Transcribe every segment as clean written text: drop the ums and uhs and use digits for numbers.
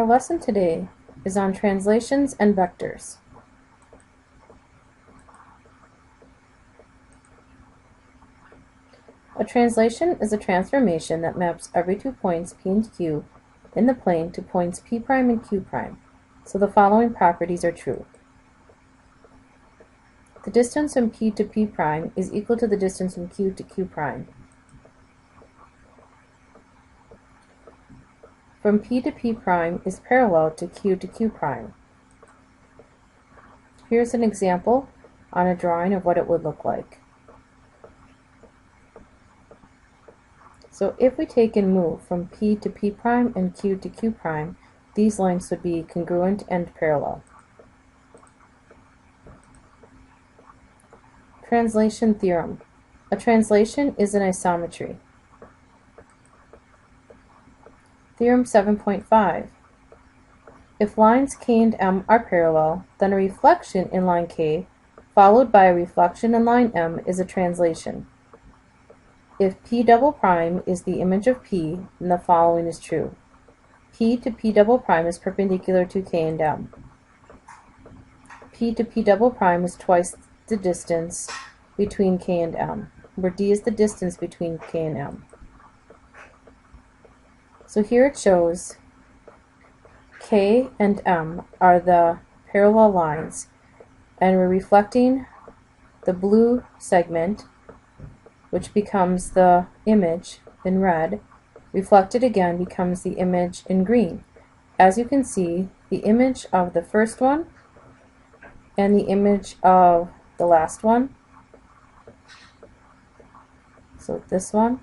Our lesson today is on translations and vectors. A translation is a transformation that maps every 2 points P and Q in the plane to points P' and Q', so the following properties are true. The distance from P to P' is equal to the distance from Q to Q'. From P to P' is parallel to Q to Q'. Here's an example on a drawing of what it would look like. So if we take and move from P to P' and Q to Q', these lengths would be congruent and parallel. Translation theorem. A translation is an isometry. Theorem 7.5. If lines K and M are parallel, then a reflection in line K followed by a reflection in line M is a translation. If P double prime is the image of P, then the following is true. P to P double prime is perpendicular to K and M. P to P double prime is twice the distance between K and M, where D is the distance between K and M. So here it shows K and M are the parallel lines, and we're reflecting the blue segment, which becomes the image in red, reflected again becomes the image in green. As you can see, the image of the first one and the image of the last one, so this one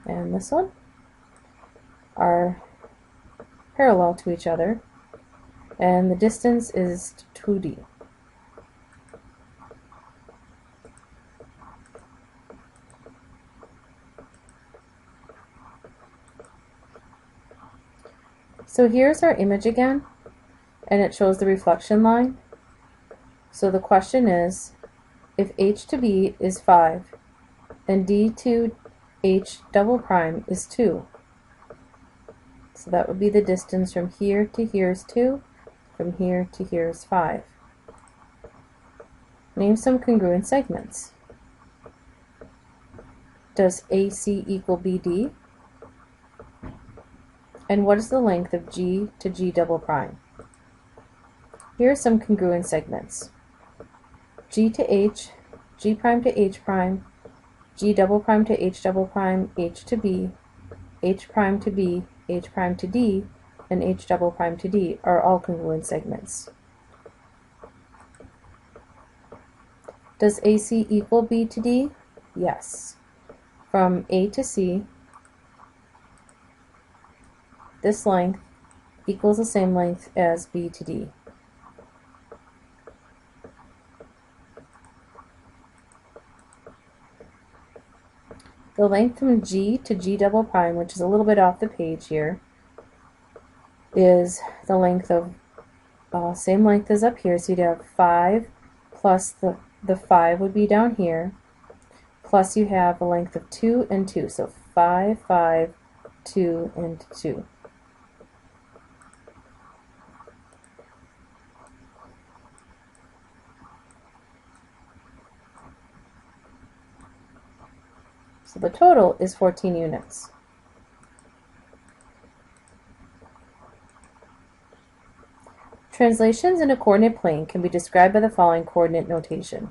and this one, are parallel to each other, and the distance is 2D. So here's our image again, and it shows the reflection line. So the question is, if H to B is 5 and D to H double prime is 2, so that would be the distance from here to here is 2, from here to here is 5. Name some congruent segments. Does AC equal BD? And what is the length of G to G double prime? Here are some congruent segments. G to H, G prime to H prime, G double prime to H double prime, H to B, H prime to B, H prime to D, and H double prime to D are all congruent segments. Does AC equal B to D? Yes. From A to C, this length equals the same length as B to D. The length from G to G double prime, which is a little bit off the page here, is the length of, same length as up here, so you'd have 5 plus the 5 would be down here, plus you have a length of 2 and 2, so 5, 5, 2, and 2. So the total is 14 units. Translations in a coordinate plane can be described by the following coordinate notation.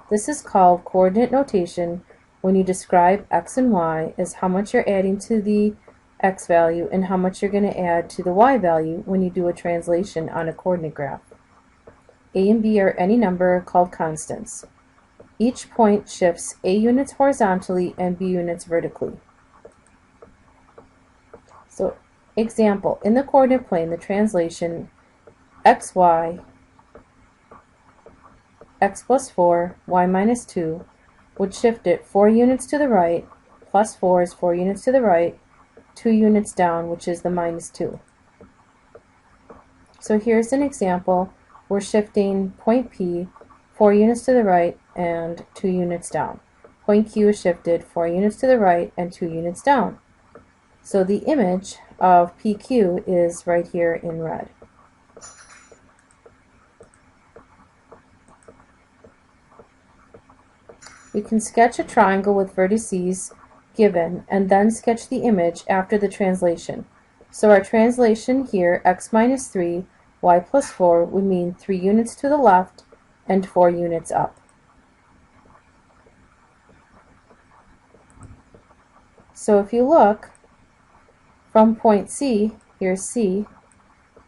This is called coordinate notation when you describe x and y as how much you're adding to the x value and how much you're going to add to the y value when you do a translation on a coordinate graph. A and B are any number called constants. Each point shifts A units horizontally and B units vertically. So, example, in the coordinate plane, the translation xy, x plus 4, y minus 2, would shift it 4 units to the right, plus 4 is 4 units to the right, 2 units down, which is the minus 2. So here's an example. We're shifting point P 4 units to the right and 2 units down. Point Q is shifted 4 units to the right and 2 units down. So the image of PQ is right here in red. We can sketch a triangle with vertices given and then sketch the image after the translation. So our translation here, x minus 3, y plus 4, would mean 3 units to the left and 4 units up. So if you look from point C, here's C,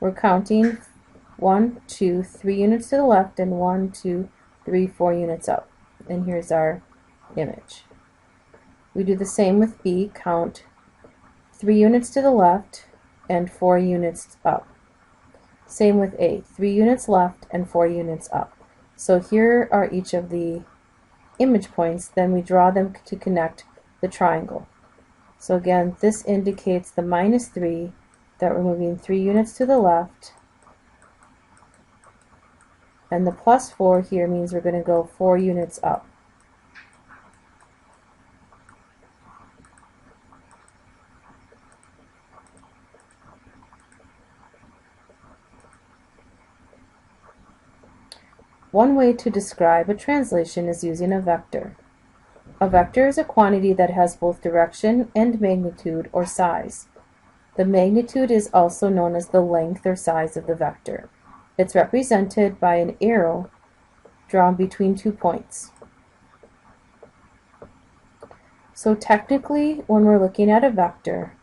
we're counting 1, 2, 3 units to the left and 1, 2, 3, 4 units up. And here's our image. We do the same with B, count 3 units to the left and 4 units up. Same with A, 3 units left and 4 units up. So here are each of the image points, then we draw them to connect the triangle. So again, this indicates the minus 3, that we're moving 3 units to the left, and the plus 4 here means we're going to go 4 units up. One way to describe a translation is using a vector. A vector is a quantity that has both direction and magnitude or size. The magnitude is also known as the length or size of the vector. It's represented by an arrow drawn between 2 points. So technically, when we're looking at a vector,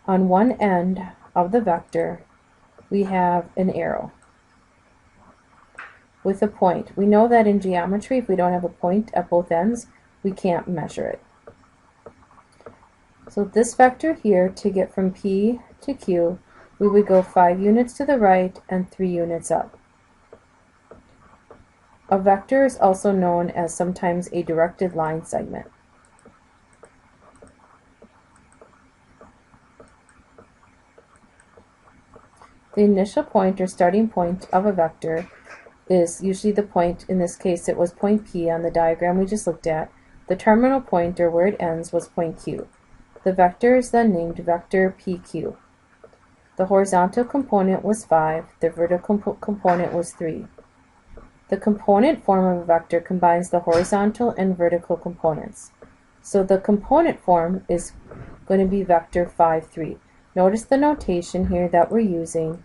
on one end of the vector, we have an arrow with a point. We know that in geometry, if we don't have a point at both ends, we can't measure it. So this vector here, to get from P to Q, we would go 5 units to the right and 3 units up. A vector is also known as sometimes a directed line segment. The initial point or starting point of a vector is usually the point. In this case it was point P on the diagram we just looked at. The terminal point, or where it ends, was point Q. The vector is then named vector PQ. The horizontal component was 5, the vertical component was 3. The component form of a vector combines the horizontal and vertical components. So the component form is going to be vector 5, 3. Notice the notation here that we're using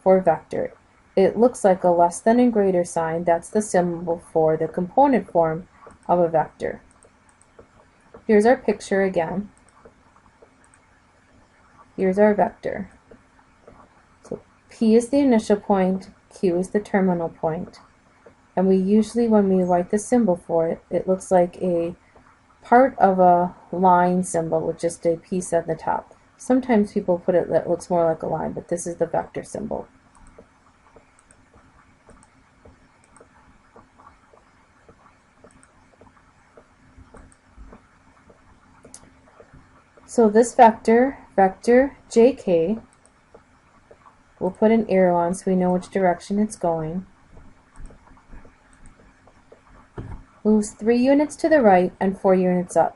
for vector. It looks like a less than and greater sign. That's the symbol for the component form of a vector. Here's our picture again. Here's our vector. So P is the initial point, Q is the terminal point. And we usually, when we write the symbol for it, it looks like a part of a line symbol with just a piece at the top. Sometimes people put it that looks more like a line, but this is the vector symbol. So this vector, vector JK, we'll put an arrow on so we know which direction it's going, moves 3 units to the right and 4 units up.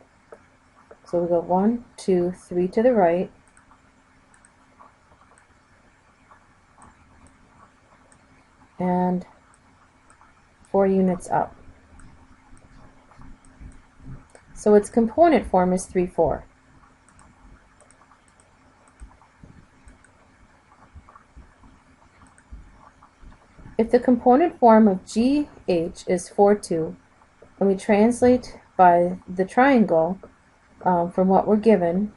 So we go 1, 2, 3 to the right, and 4 units up. So its component form is 3, 4. If the component form of GH is 4, 2, and we translate by the triangle from what we're given,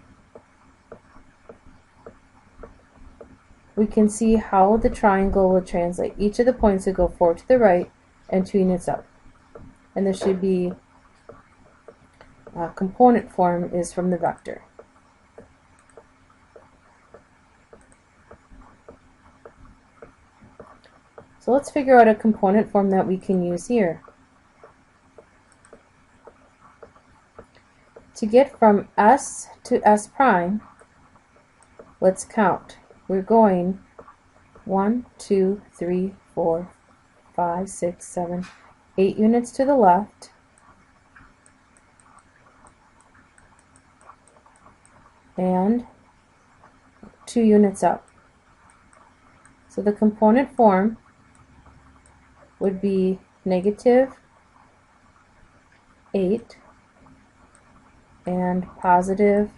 we can see how the triangle will translate. Each of the points would go 4 to the right and 2 units up. And there should be component form is from the vector. So let's figure out a component form that we can use here. To get from S to S prime, let's count. We're going 1, 2, 3, 4, 5, 6, 7, 8 units to the left, and 2 units up. So the component form would be -8 and +2.